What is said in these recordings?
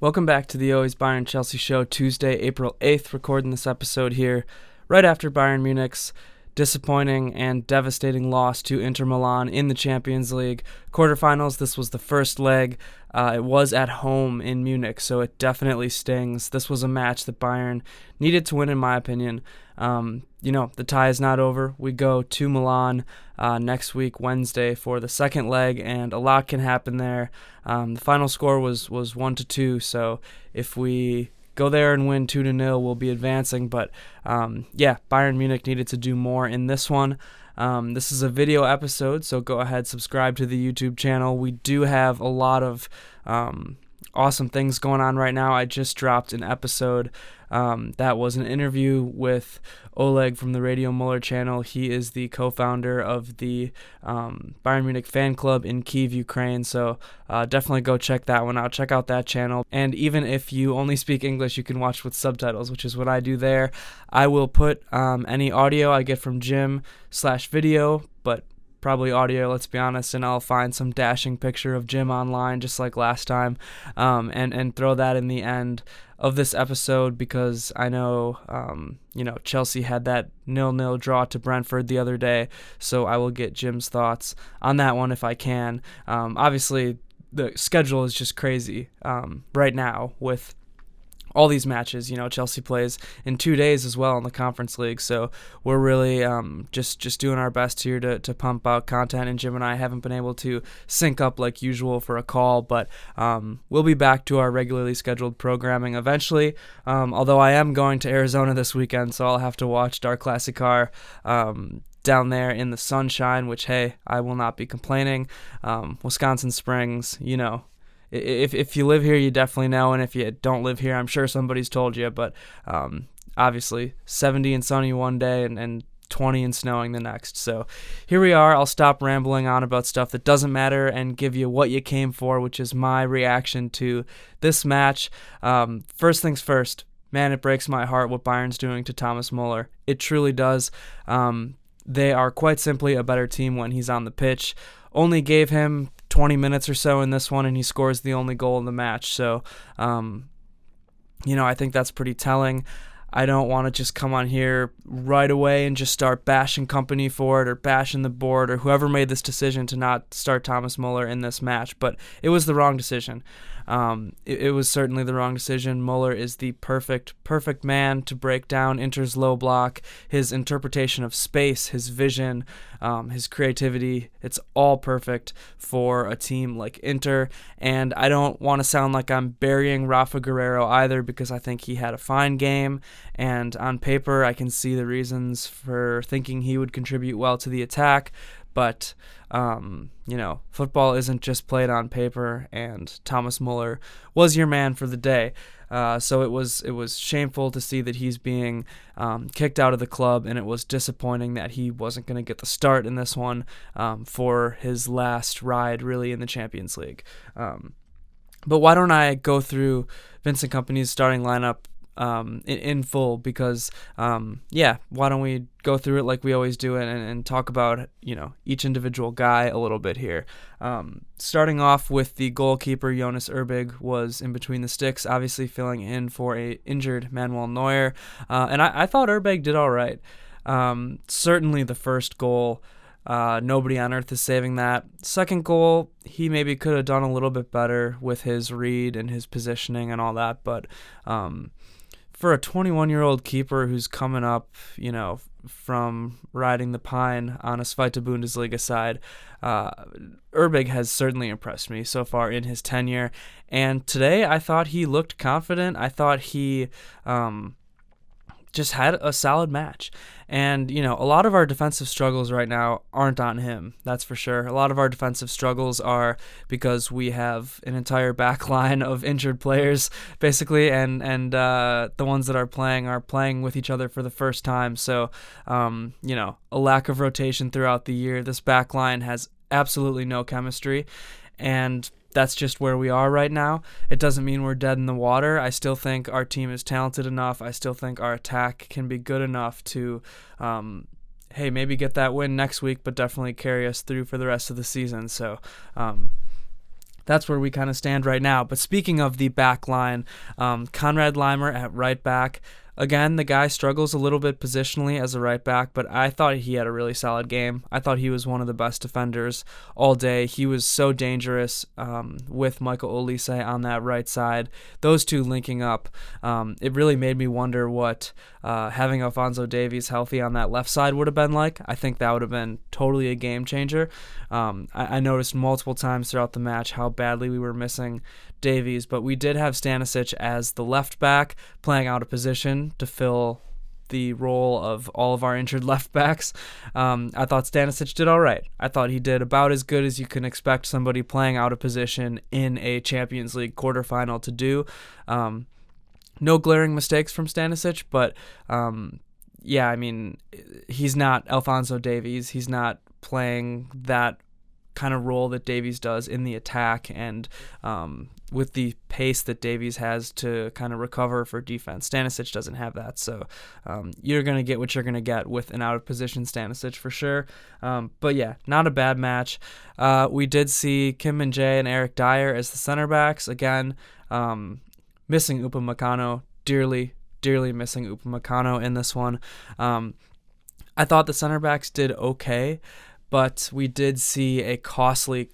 Welcome back to the Always Bayern Chelsea show, Tuesday, April 8th, recording this episode here right after Bayern Munich's disappointing and devastating loss to Inter Milan in the Champions League quarterfinals. This was the first leg. It was at home in Munich, so it definitely stings. This was a match that Bayern needed to win, in my opinion. The tie is not over. We go to Milan next week, Wednesday, for the second leg, and a lot can happen there. The final score was 1-2, so if we go there and win 2-0, we'll be advancing. But Bayern Munich needed to do more in this one. This is a video episode, so go ahead, subscribe to the YouTube channel. We do have a lot of awesome things going on right now. I just dropped an episode that was an interview with Oleg from the Radio Muller channel. He is the co-founder of the Bayern Munich fan club in Kyiv, Ukraine, so definitely go check that one out. Check out that channel, and even if you only speak English, you can watch with subtitles, which is what I do there. I will put any audio I get from Jim/video, but probably audio, let's be honest, and I'll find some dashing picture of Jim online just like last time, and throw that in the end of this episode, because I know Chelsea had that 0-0 draw to Brentford the other day, so I will get Jim's thoughts on that one if I can. Obviously the schedule is just crazy right now with all these matches. Chelsea plays in 2 days as well in the Conference League, so we're really just doing our best here to pump out content, and Jim and I haven't been able to sync up like usual for a call, but we'll be back to our regularly scheduled programming eventually, although I am going to Arizona this weekend, so I'll have to watch our Klassiker down there in the sunshine, which, hey, I will not be complaining. Wisconsin Springs, If you live here, you definitely know, and if you don't live here, I'm sure somebody's told you, but obviously 70 and sunny one day and 20 and snowing the next. So here we are. I'll stop rambling on about stuff that doesn't matter and give you what you came for, which is my reaction to this match. First things first, man, it breaks my heart what Bayern's doing to Thomas Muller. It truly does. They are quite simply a better team when he's on the pitch. Only gave him 20 minutes or so in this one, and he scores the only goal in the match. So, I think that's pretty telling. I don't want to just come on here right away and just start bashing Kompany for it, or bashing the board, or whoever made this decision to not start Thomas Muller in this match, but it was the wrong decision. It was certainly the wrong decision. Muller is the perfect man to break down Inter's low block. His interpretation of space, his vision, his creativity, it's all perfect for a team like Inter. And I don't want to sound like I'm burying Rafa Guerreiro either, because I think he had a fine game, and on paper I can see the reasons for thinking he would contribute well to the attack. But, football isn't just played on paper, and Thomas Muller was your man for the day. So it was shameful to see that he's being kicked out of the club, and it was disappointing that he wasn't going to get the start in this one for his last ride, really, in the Champions League. But why don't I go through Vincent Kompany's starting lineup in full, because why don't we go through it like we always do it, and talk about each individual guy a little bit here. Starting off with the goalkeeper, Jonas Erbig was in between the sticks, obviously filling in for a injured Manuel Neuer, and I thought Erbig did all right. Certainly the first goal, nobody on earth is saving that. Second goal, he maybe could have done a little bit better with his read and his positioning and all that, but for a 21-year-old keeper who's coming up, from riding the pine on a Zweite Bundesliga side, Erbig has certainly impressed me so far in his tenure. And today I thought he looked confident. I thought he just had a solid match. And, a lot of our defensive struggles right now aren't on him, that's for sure. A lot of our defensive struggles are because we have an entire back line of injured players, basically, and the ones that are playing with each other for the first time. So, a lack of rotation throughout the year. This back line has absolutely no chemistry, and that's just where we are right now. It doesn't mean we're dead in the water. I still think our team is talented enough. I still think our attack can be good enough to, maybe get that win next week, but definitely carry us through for the rest of the season. So that's where we kind of stand right now. But speaking of the back line, Konrad Laimer at right back. Again, the guy struggles a little bit positionally as a right back, but I thought he had a really solid game. I thought he was one of the best defenders all day. He was so dangerous with Michael Olise on that right side. Those two linking up, it really made me wonder what having Alphonso Davies healthy on that left side would have been like. I think that would have been totally a game changer. I noticed multiple times throughout the match how badly we were missing Davies, but we did have Stanisic as the left back playing out of position to fill the role of all of our injured left backs. I thought Stanisic did all right. I thought he did about as good as you can expect somebody playing out of position in a Champions League quarterfinal to do. No glaring mistakes from Stanisic, but yeah, I mean, he's not Alphonso Davies. He's not playing that kind of role that Davies does in the attack, and with the pace that Davies has to kind of recover for defense. Stanisic doesn't have that, so you're going to get what you're going to get with an out-of-position Stanisic for sure. But yeah, not a bad match. We did see Kim Min-jae and Eric Dyer as the center backs. Again, missing Upamecano, dearly missing Upamecano in this one. I thought the center backs did okay, but we did see a costly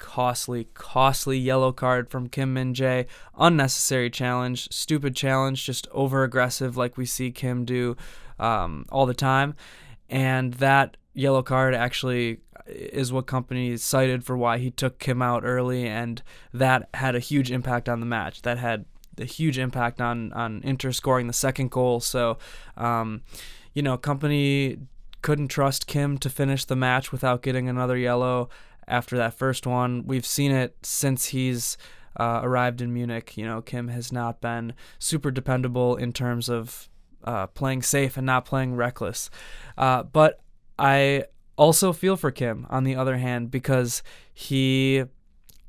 yellow card from Kim Min-jae. Unnecessary challenge, stupid challenge, just over-aggressive like we see Kim do all the time. And that yellow card actually is what Kompany cited for why he took Kim out early, and that had a huge impact on the match. That had a huge impact on Inter scoring the second goal. So, Kompany couldn't trust Kim to finish the match without getting another yellow after that first one. We've seen it since he's arrived in Munich. Kim has not been super dependable in terms of playing safe and not playing reckless. But I also feel for Kim, on the other hand, because he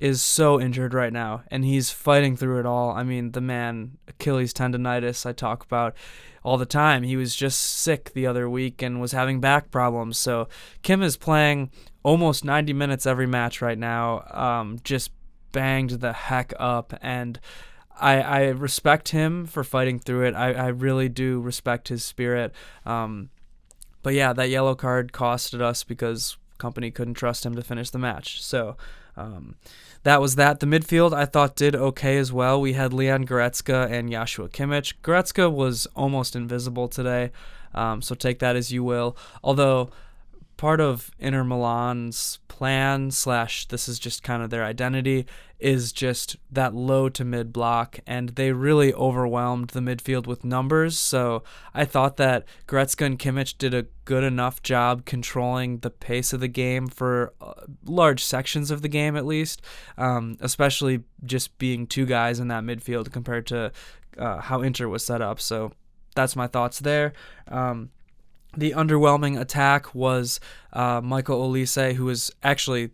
is so injured right now, and he's fighting through it all. I mean, the man, Achilles tendonitis, I talk about all the time. He was just sick the other week and was having back problems. So Kim is playing almost 90 minutes every match right now, just banged the heck up, and I respect him for fighting through it. I really do respect his spirit. But yeah, that yellow card costed us because Kompany couldn't trust him to finish the match. So that was that. The midfield I thought did okay as well. We had Leon Goretzka and Joshua Kimmich. Goretzka was almost invisible today, so take that as you will. Although part of Inter Milan's plan / this is just kind of their identity is just that low to mid block, and they really overwhelmed the midfield with numbers. So I thought that Goretzka and Kimmich did a good enough job controlling the pace of the game for large sections of the game at least, especially just being two guys in that midfield compared to how Inter was set up. So that's my thoughts there. The underwhelming attack was Michael Olise, who was actually,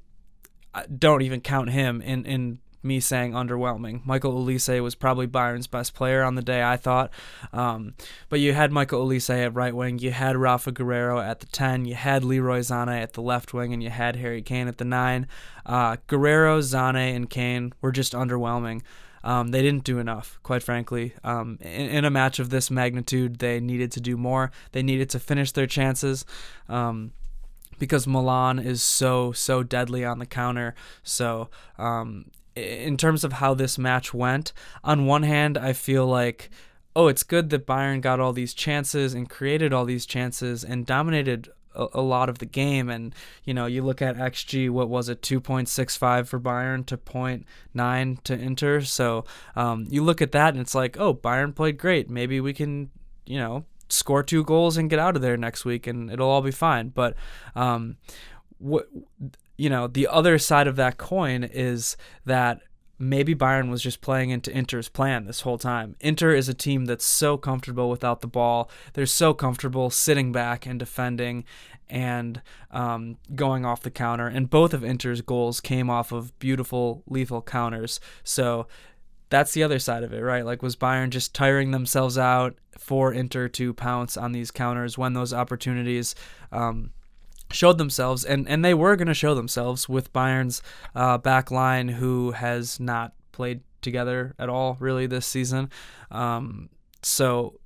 don't even count him in me saying underwhelming. Michael Olise was probably Bayern's best player on the day, I thought. But you had Michael Olise at right wing, you had Rafa Guerreiro at the 10, you had Leroy Sané at the left wing, and you had Harry Kane at the 9. Guerreiro, Sané, and Kane were just underwhelming. They didn't do enough, quite frankly. In a match of this magnitude, they needed to do more. They needed to finish their chances because Milan is so deadly on the counter. So in terms of how this match went, on one hand, I feel like, it's good that Bayern got all these chances and created all these chances and dominated a lot of the game. And you look at XG, what was it, 2.65 for Bayern to 0.9 to Inter. So you look at that and it's like, Bayern played great, maybe we can score 2 goals and get out of there next week and it'll all be fine. But the other side of that coin is that maybe Bayern was just playing into Inter's plan this whole time. Inter is a team that's so comfortable without the ball. They're so comfortable sitting back and defending and going off the counter. And both of Inter's goals came off of beautiful, lethal counters. So that's the other side of it, right? Like, was Bayern just tiring themselves out for Inter to pounce on these counters when those opportunities showed themselves, and they were going to show themselves with Bayern's back line, who has not played together at all really this season. So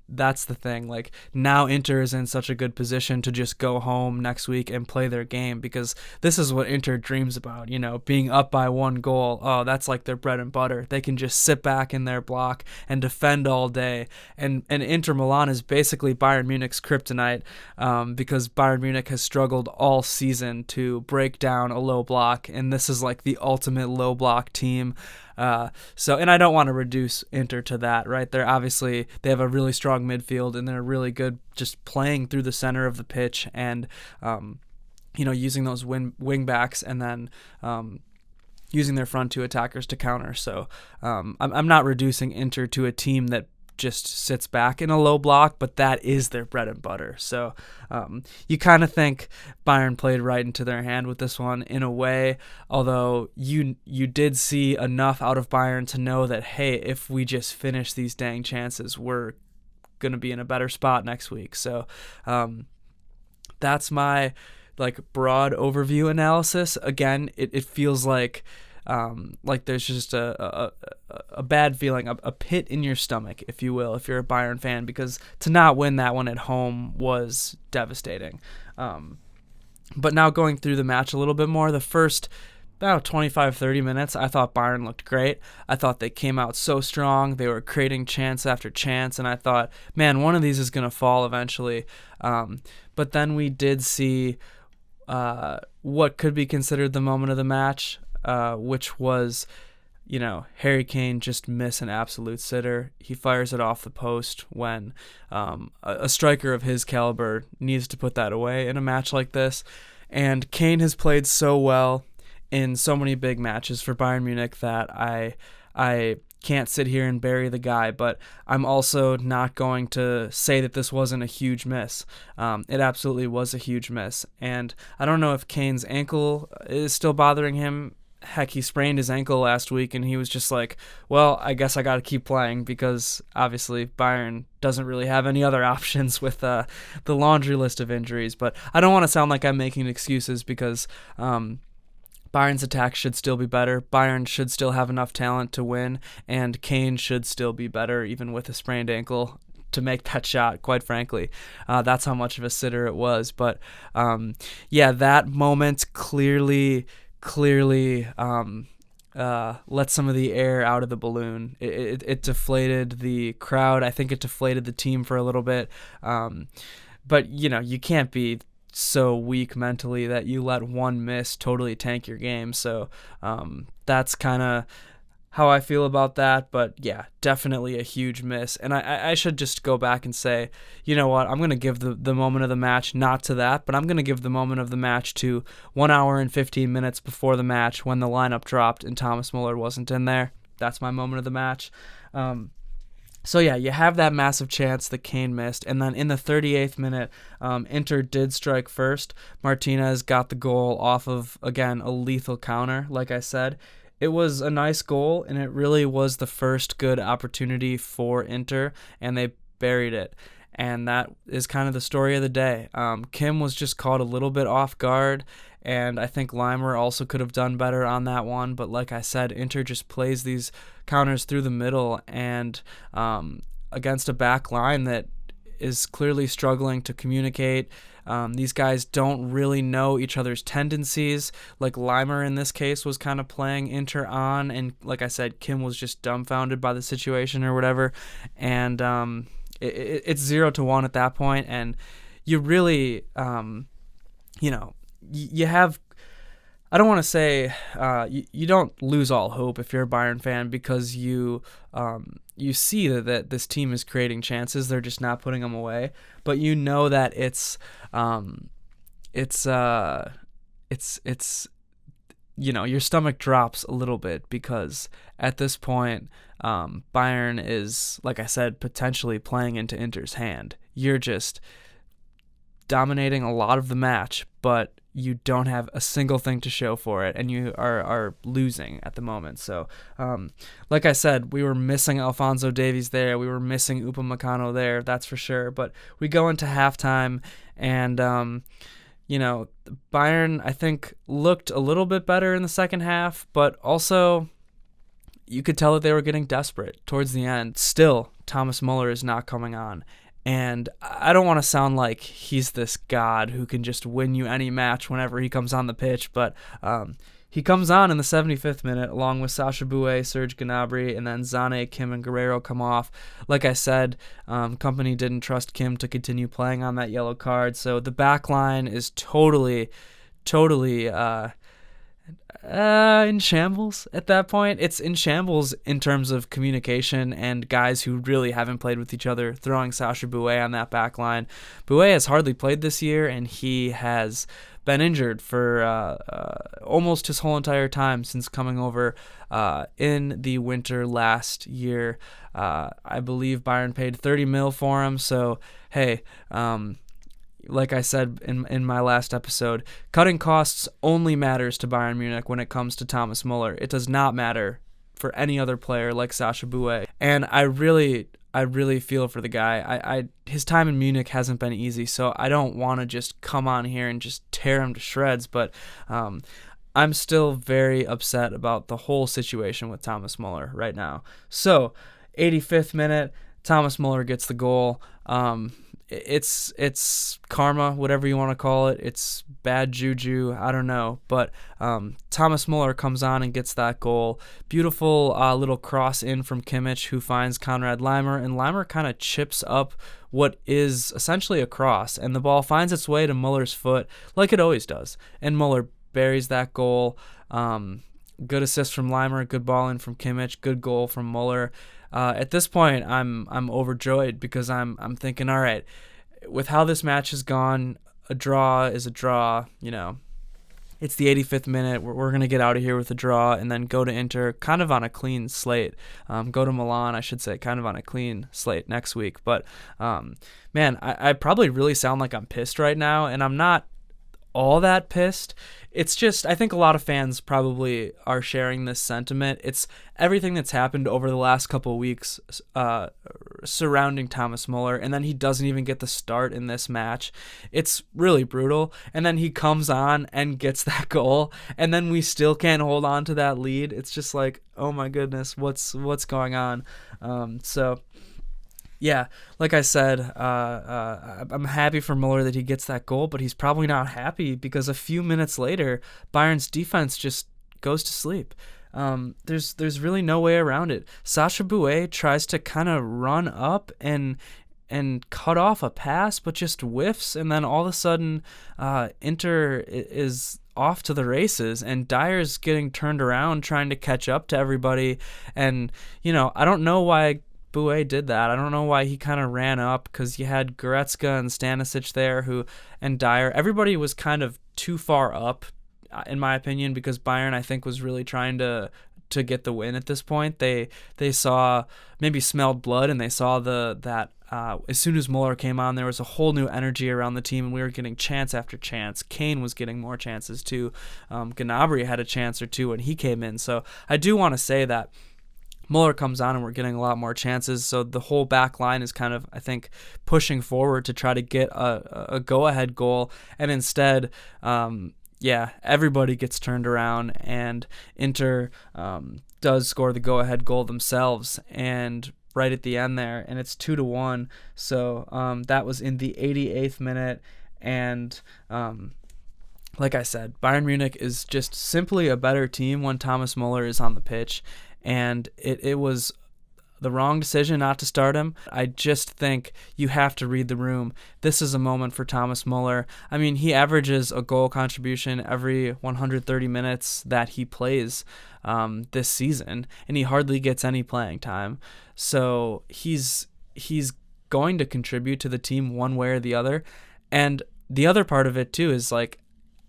that's the thing. Like, now Inter is in such a good position to just go home next week and play their game, because this is what Inter dreams about, being up by 1 goal. Oh, that's like their bread and butter. They can just sit back in their block and defend all day. And Inter Milan is basically Bayern Munich's kryptonite, because Bayern Munich has struggled all season to break down a low block, and this is like the ultimate low block team. And I don't want to reduce Inter to that, right? They have a really strong midfield, and they're really good just playing through the center of the pitch, and using those wing backs, and then using their front 2 attackers to counter. So I'm not reducing Inter to a team that just sits back in a low block, but that is their bread and butter. So you kind of think Bayern played right into their hand with this one in a way, although you did see enough out of Bayern to know that, hey, if we just finish these dang chances, we're going to be in a better spot next week. So that's my broad overview analysis. Again, it feels like there's just a bad feeling, a pit in your stomach, if you will, if you're a Bayern fan, because to not win that one at home was devastating. But now going through the match a little bit more, the first about 25-30 minutes, I thought Bayern looked great. I thought they came out so strong. They were creating chance after chance, and I thought, man, one of these is going to fall eventually. But then we did see what could be considered the moment of the match, which was, Harry Kane just miss an absolute sitter. He fires it off the post when a striker of his caliber needs to put that away in a match like this. And Kane has played so well in so many big matches for Bayern Munich that I can't sit here and bury the guy, but I'm also not going to say that this wasn't a huge miss. It absolutely was a huge miss. And I don't know if Kane's ankle is still bothering him. Heck, he sprained his ankle last week, and he was just like, well, I guess I got to keep playing, because obviously Bayern doesn't really have any other options with the laundry list of injuries. But I don't want to sound like I'm making excuses, because Bayern's attack should still be better. Bayern should still have enough talent to win, and Kane should still be better, even with a sprained ankle, to make that shot, quite frankly. That's how much of a sitter it was. But that moment clearly let some of the air out of the balloon. It deflated the crowd. I think it deflated the team for a little bit. But you can't be so weak mentally that you let one miss totally tank your game. So that's kind of how I feel about that. But yeah, definitely a huge miss. And I should just go back and say, you know what, I'm going to give the moment of the match not to that, but I'm going to give the moment of the match to 1 hour and 15 minutes before the match, when the lineup dropped and Thomas Muller wasn't in there. That's my moment of the match. So yeah, you have that massive chance that Kane missed, and then in the 38th minute, Inter did strike first. Martinez got the goal off of, again, a lethal counter, like I said. It was a nice goal, and it really was the first good opportunity for Inter, and they buried it. And that is kind of the story of the day. Kim was just caught a little bit off guard, and I think Laimer also could have done better on that one. But like I said, Inter just plays these counters through the middle, and against a back line that is clearly struggling to communicate. These guys don't really know each other's tendencies. Like Laimer in this case was kind of playing Inter on, and like I said, Kim was just dumbfounded by the situation or whatever. And it's 0-1 at that point, and you really, you have. I don't want to say you don't lose all hope if you're a Bayern fan, because you see that this team is creating chances. They're just not putting them away. But you know that it's your stomach drops a little bit, because at this point Bayern is, like I said, potentially playing into Inter's hand. You're just dominating a lot of the match, but you don't have a single thing to show for it, and you are losing at the moment. So, like I said, we were missing Alphonso Davies there. We were missing Upamecano there, that's for sure. But we go into halftime, and, Bayern, I think, looked a little bit better in the second half, but also you could tell that they were getting desperate towards the end. Still, Thomas Muller is not coming on. And I don't want to sound like he's this god who can just win you any match whenever he comes on the pitch, but he comes on in the 75th minute along with Sacha Boey, Serge Gnabry, and then Sané, Kim, and Guerreiro come off. Like I said, Kompany didn't trust Kim to continue playing on that yellow card, so the back line is totally in shambles at that point. It's in shambles in terms of communication and guys who really haven't played with each other, throwing Sacha Boey on that back line. Boey has hardly played this year, and he has been injured for almost his whole entire time since coming over in the winter last year. I believe Bayern paid 30 mil for him, so hey, like I said in my last episode, cutting costs only matters to Bayern Munich when it comes to Thomas Muller. It does not matter for any other player like Sacha Boey. And I really feel for the guy. His time in Munich hasn't been easy, so I don't want to just come on here and just tear him to shreds, but I'm still very upset about the whole situation with Thomas Muller right now. So, 85th minute, Thomas Muller gets the goal. It's karma, whatever you want to call it. It's bad juju, I don't know. But Thomas Muller comes on and gets that goal. Beautiful little cross in from Kimmich, who finds Konrad Laimer, and Laimer kind of chips up what is essentially a cross, and the ball finds its way to Muller's foot like it always does, and Muller buries that goal. Good assist from Laimer, good ball in from Kimmich, good goal from Muller. At this point, I'm overjoyed because I'm thinking, all right, with how this match has gone, a draw is a draw. It's the 85th minute. We're gonna get out of here with a draw and then go to Inter kind of on a clean slate. Go to Milan, I should say, kind of on a clean slate next week. But man, I probably really sound like I'm pissed right now, and I'm not all that pissed. It's just, I think a lot of fans probably are sharing this sentiment. It's everything that's happened over the last couple of weeks surrounding Thomas Muller, and then he doesn't even get the start in this match. It's really brutal, and then he comes on and gets that goal, and then we still can't hold on to that lead. It's just like, oh my goodness, what's going on? Yeah, like I said, I'm happy for Muller that he gets that goal, but he's probably not happy because a few minutes later, Bayern's defense just goes to sleep. There's really no way around it. Sacha Boey tries to kind of run up and cut off a pass, but just whiffs, and then all of a sudden, Inter is off to the races, and Dyer's getting turned around trying to catch up to everybody, and I don't know why Boey did that. I don't know why he kind of ran up, because you had Goretzka and Stanisic there, and Dyer. Everybody was kind of too far up, in my opinion, because Bayern, I think, was really trying to get the win at this point. They saw, maybe smelled blood, and they saw that as soon as Muller came on, there was a whole new energy around the team, and we were getting chance after chance. Kane was getting more chances too. Gnabry had a chance or two when he came in. So I do want to say that Muller comes on and we're getting a lot more chances, so the whole back line is kind of, I think, pushing forward to try to get a go-ahead goal, and instead, everybody gets turned around, and Inter does score the go-ahead goal themselves, and right at the end there, and it's 2-1, so that was in the 88th minute, and like I said, Bayern Munich is just simply a better team when Thomas Muller is on the pitch, and it was the wrong decision not to start him. I just think you have to read the room. This is a moment for Thomas Muller. I mean, he averages a goal contribution every 130 minutes that he plays this season, and he hardly gets any playing time. So he's going to contribute to the team one way or the other. And the other part of it, too, is like,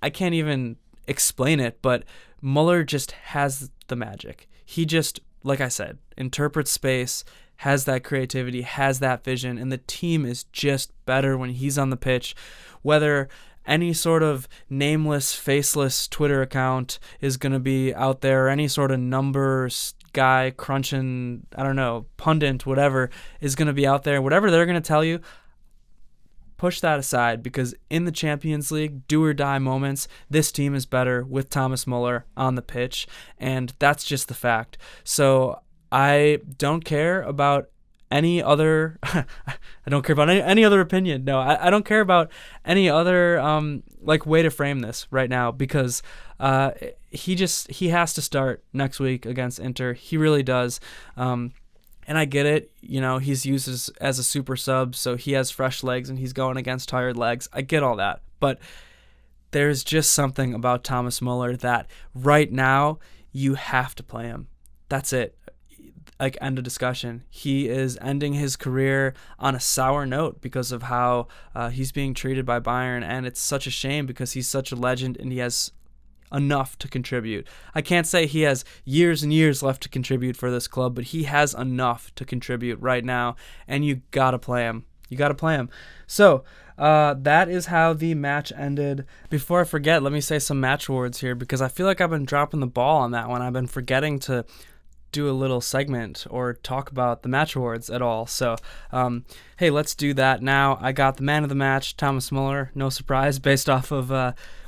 I can't even explain it, but Muller just has the magic. He just, like I said, interprets space, has that creativity, has that vision, and the team is just better when he's on the pitch. Whether any sort of nameless, faceless Twitter account is going to be out there, or any sort of numbers guy crunching, I don't know, pundit, whatever, is going to be out there, whatever they're going to tell you, push that aside, because in the Champions League, do or die moments, this team is better with Thomas Muller on the pitch, and that's just the fact. So I don't care about any other I don't care about any other opinion. No, I don't care about any other way to frame this right now, because he has to start next week against Inter. He really does. And I get it, he's used as a super sub, so he has fresh legs and he's going against tired legs. I get all that. But there's just something about Thomas Muller that right now you have to play him. That's it. End of discussion. He is ending his career on a sour note because of how he's being treated by Bayern, and it's such a shame because he's such a legend and he has enough to contribute. I can't say he has years and years left to contribute for this club, but he has enough to contribute right now, and you gotta play him. So that is how the match ended. Before I forget, let me say some match awards here, because I feel like I've been dropping the ball on that one. I've been forgetting to do a little segment or talk about the match awards at all. So, hey, let's do that now. I got the man of the match, Thomas Muller. No surprise, based off of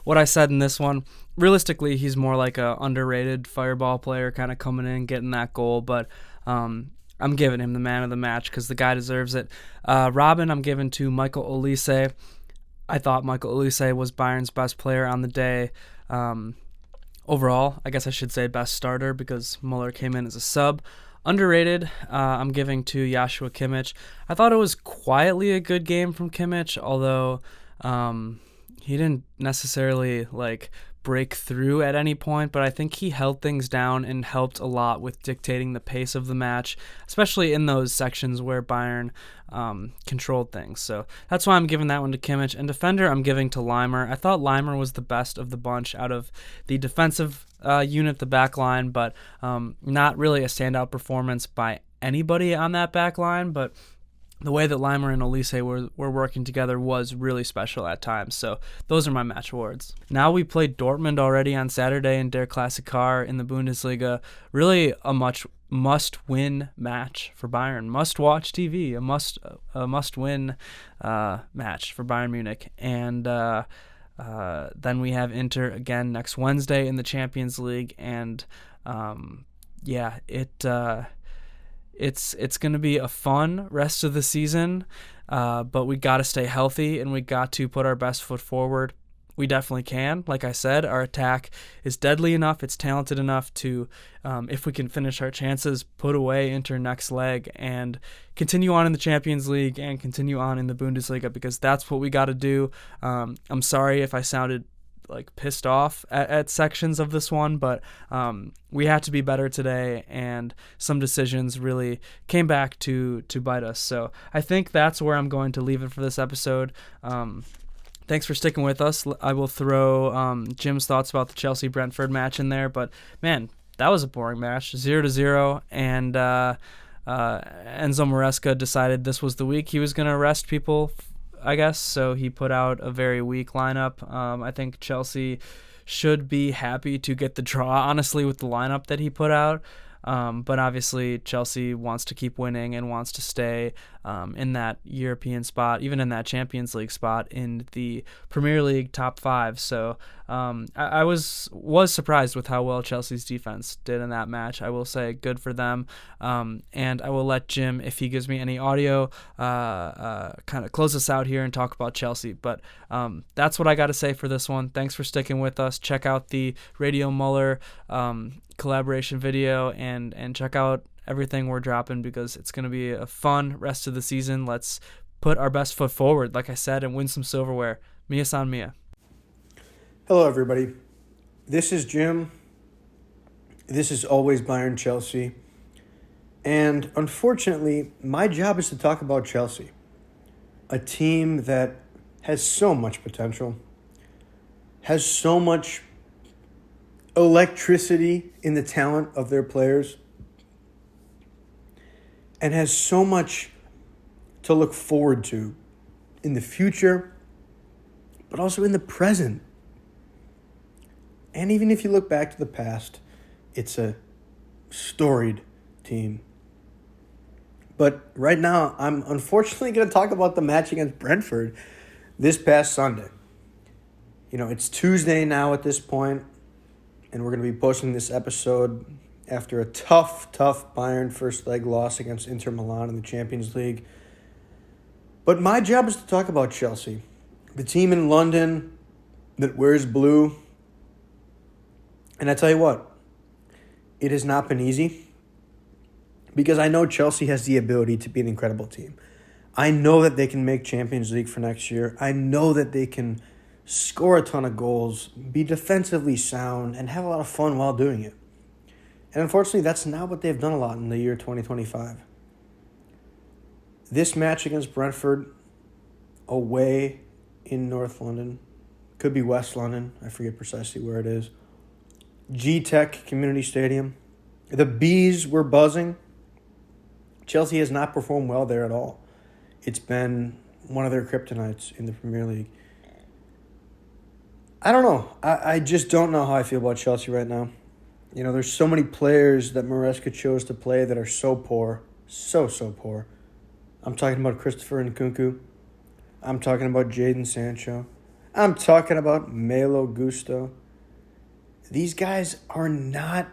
what I said in this one. Realistically, he's more like a underrated fireball player, kind of coming in, getting that goal. But I'm giving him the man of the match because the guy deserves it. Robin, I'm giving to Michael Olise. I thought Michael Olise was Bayern's best player on the day. Overall, I guess I should say best starter because Muller came in as a sub. Underrated, I'm giving to Joshua Kimmich. I thought it was quietly a good game from Kimmich, although he didn't necessarily break through at any point, but I think he held things down and helped a lot with dictating the pace of the match, especially in those sections where Bayern controlled things. So that's why I'm giving that one to Kimmich. And defender, I'm giving to Laimer. I thought Laimer was the best of the bunch out of the defensive unit, the back line, but not really a standout performance by anybody on that back line, but the way that Laimer and Olise were working together was really special at times. So those are my match awards. Now we played Dortmund already on Saturday in Der Klassiker in the Bundesliga. Really a must-win match for Bayern. Must-watch TV. A must-win match for Bayern Munich. And then we have Inter again next Wednesday in the Champions League. And It's going to be a fun rest of the season, but we got to stay healthy and we got to put our best foot forward. We definitely can. Like I said, our attack is deadly enough, it's talented enough to, if we can finish our chances, put away Inter next leg and continue on in the Champions League and continue on in the Bundesliga, because that's what we got to do. I'm sorry if I sounded pissed off at sections of this one, but we had to be better today, and some decisions really came back to bite us. So I think that's where I'm going to leave it for this episode. Thanks for sticking with us. I will throw Jim's thoughts about the Chelsea-Brentford match in there, but man, that was a boring match, 0-0, and Enzo Maresca decided this was the week he was going to arrest people, I guess, so he put out a very weak lineup. I think Chelsea should be happy to get the draw, honestly, with the lineup that he put out. But obviously Chelsea wants to keep winning and wants to stay in that European spot, even in that Champions League spot in the Premier League top 5. So I was surprised with how well Chelsea's defense did in that match. I will say good for them. And I will let Jim, if he gives me any audio, kind of close us out here and talk about Chelsea. But that's what I got to say for this one. Thanks for sticking with us. Check out the Radio Muller collaboration video and check out everything we're dropping, because it's going to be a fun rest of the season. Let's put our best foot forward, like I said, and win some silverware. Mia san mia. Hello, everybody. This is Jim. This is Always Bayern Chelsea. And unfortunately, my job is to talk about Chelsea, a team that has so much potential, has so much electricity in the talent of their players. and has so much to look forward to in the future, but also in the present. And even if you look back to the past, it's a storied team. But right now, I'm unfortunately going to talk about the match against Brentford this past Sunday. It's Tuesday now at this point, and we're going to be posting this episode after a tough Bayern first leg loss against Inter Milan in the Champions League. But my job is to talk about Chelsea, the team in London that wears blue. And I tell you what, it has not been easy, because I know Chelsea has the ability to be an incredible team. I know that they can make Champions League for next year. I know that they can score a ton of goals, be defensively sound, and have a lot of fun while doing it. And unfortunately, that's not what they've done a lot in the year 2025. This match against Brentford, away in North London, could be West London, I forget precisely where it is, G-Tech Community Stadium. The bees were buzzing. Chelsea has not performed well there at all. It's been one of their kryptonites in the Premier League. I don't know. I just don't know how I feel about Chelsea right now. There's so many players that Maresca chose to play that are so poor. So poor. I'm talking about Christopher Nkunku. I'm talking about Jadon Sancho. I'm talking about Malo Gusto. These guys are not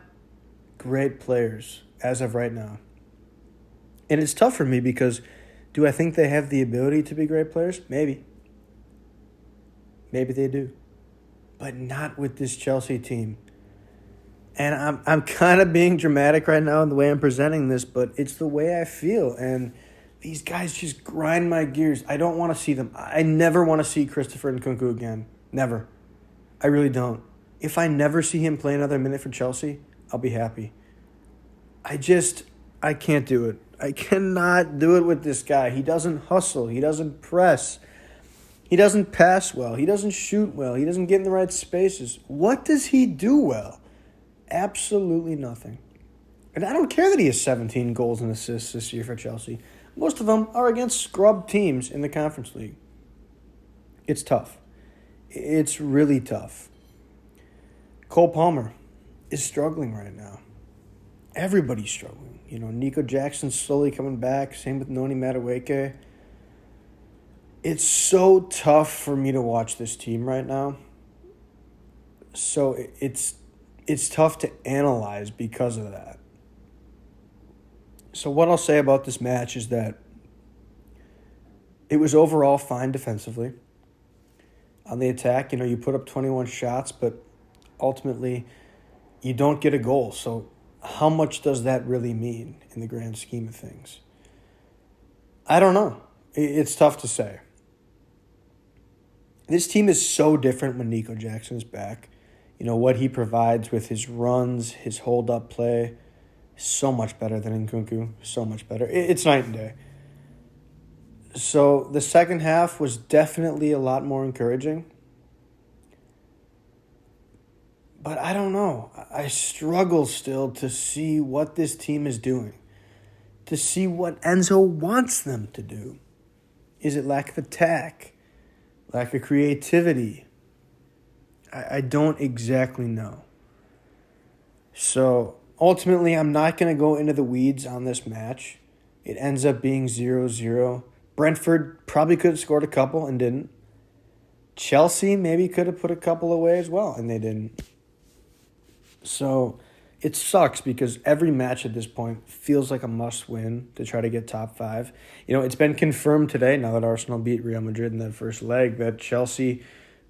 great players as of right now. And it's tough for me because do I think they have the ability to be great players? Maybe. Maybe they do. But not with this Chelsea team. And I'm kind of being dramatic right now in the way I'm presenting this, but it's the way I feel. And these guys just grind my gears. I don't want to see them. I never want to see Christopher Nkunku again. Never. I really don't. If I never see him play another minute for Chelsea, I'll be happy. I can't do it. I cannot do it with this guy. He doesn't hustle. He doesn't press. He doesn't pass well. He doesn't shoot well. He doesn't get in the right spaces. What does he do well? Absolutely nothing. And I don't care that he has 17 goals and assists this year for Chelsea. Most of them are against scrub teams in the Conference League. It's tough. It's really tough. Cole Palmer is struggling right now. Everybody's struggling. Nico Jackson's slowly coming back. Same with Noni Madueke. It's so tough for me to watch this team right now. So it's tough to analyze because of that. So what I'll say about this match is that it was overall fine defensively. On the attack, you put up 21 shots, but ultimately you don't get a goal. So how much does that really mean in the grand scheme of things? I don't know. It's tough to say. This team is so different when Nico Jackson is back. What he provides with his runs, his hold-up play, so much better than Nkunku. So much better. It's night and day. So the second half was definitely a lot more encouraging. But I don't know. I struggle still to see what this team is doing. To see what Enzo wants them to do. Is it lack of attack? Lack of creativity? I don't exactly know. So ultimately, I'm not going to go into the weeds on this match. It ends up being 0-0. Brentford probably could have scored a couple and didn't. Chelsea maybe could have put a couple away as well, and they didn't. So it sucks because every match at this point feels like a must-win to try to get top 5. It's been confirmed today, now that Arsenal beat Real Madrid in that first leg, that Chelsea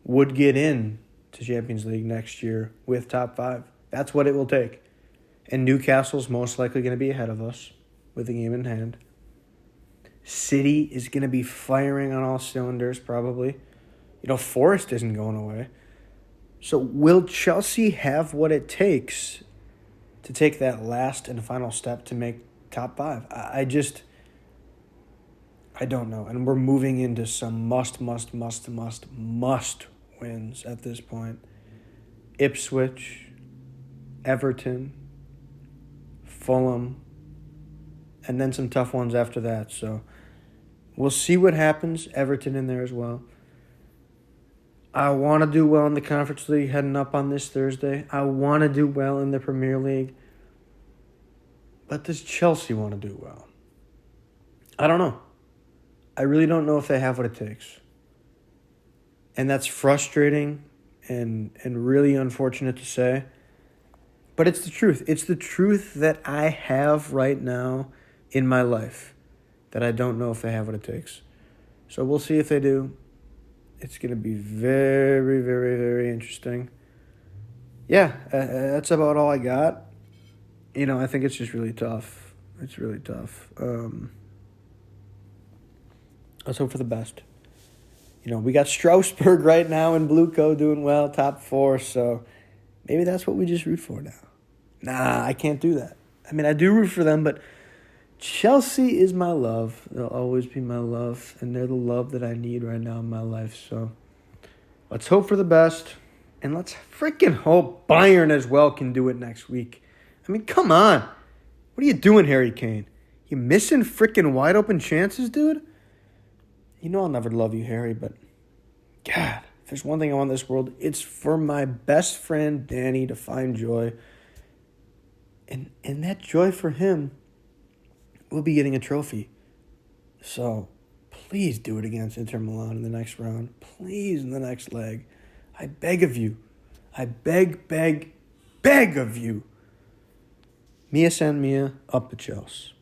would get in to Champions League next year with top 5. That's what it will take. And Newcastle's most likely going to be ahead of us with a game in hand. City is going to be firing on all cylinders probably. Forest isn't going away. So will Chelsea have what it takes to take that last and final step to make top 5? I don't know. And we're moving into some must wins at this point. Ipswich, Everton, Fulham, and then some tough ones after that. So we'll see what happens. Everton in there as well. I want to do well in the Conference League heading up on this Thursday. I want to do well in the Premier League. But does Chelsea want to do well? I don't know. I really don't know if they have what it takes. And that's frustrating and really unfortunate to say. But it's the truth. It's the truth that I have right now in my life, that I don't know if they have what it takes. So we'll see if they do. It's going to be very, very, very interesting. Yeah, that's about all I got. I think it's just really tough. It's really tough. Let's hope for the best. We got Strasbourg right now in Blueco doing well, top 4, so maybe that's what we just root for now. Nah, I can't do that. I do root for them, but Chelsea is my love. They'll always be my love, and they're the love that I need right now in my life. So let's hope for the best, and let's freaking hope Bayern as well can do it next week. Come on. What are you doing, Harry Kane? You missing freaking wide open chances, dude? I'll never love you, Harry, but God, if there's one thing I want in this world, it's for my best friend Danny to find joy. And that joy for him will be getting a trophy. So please do it against Inter Milan in the next round. Please in the next leg. I beg of you. I beg of you. Mia San Mia, up the Chelsea.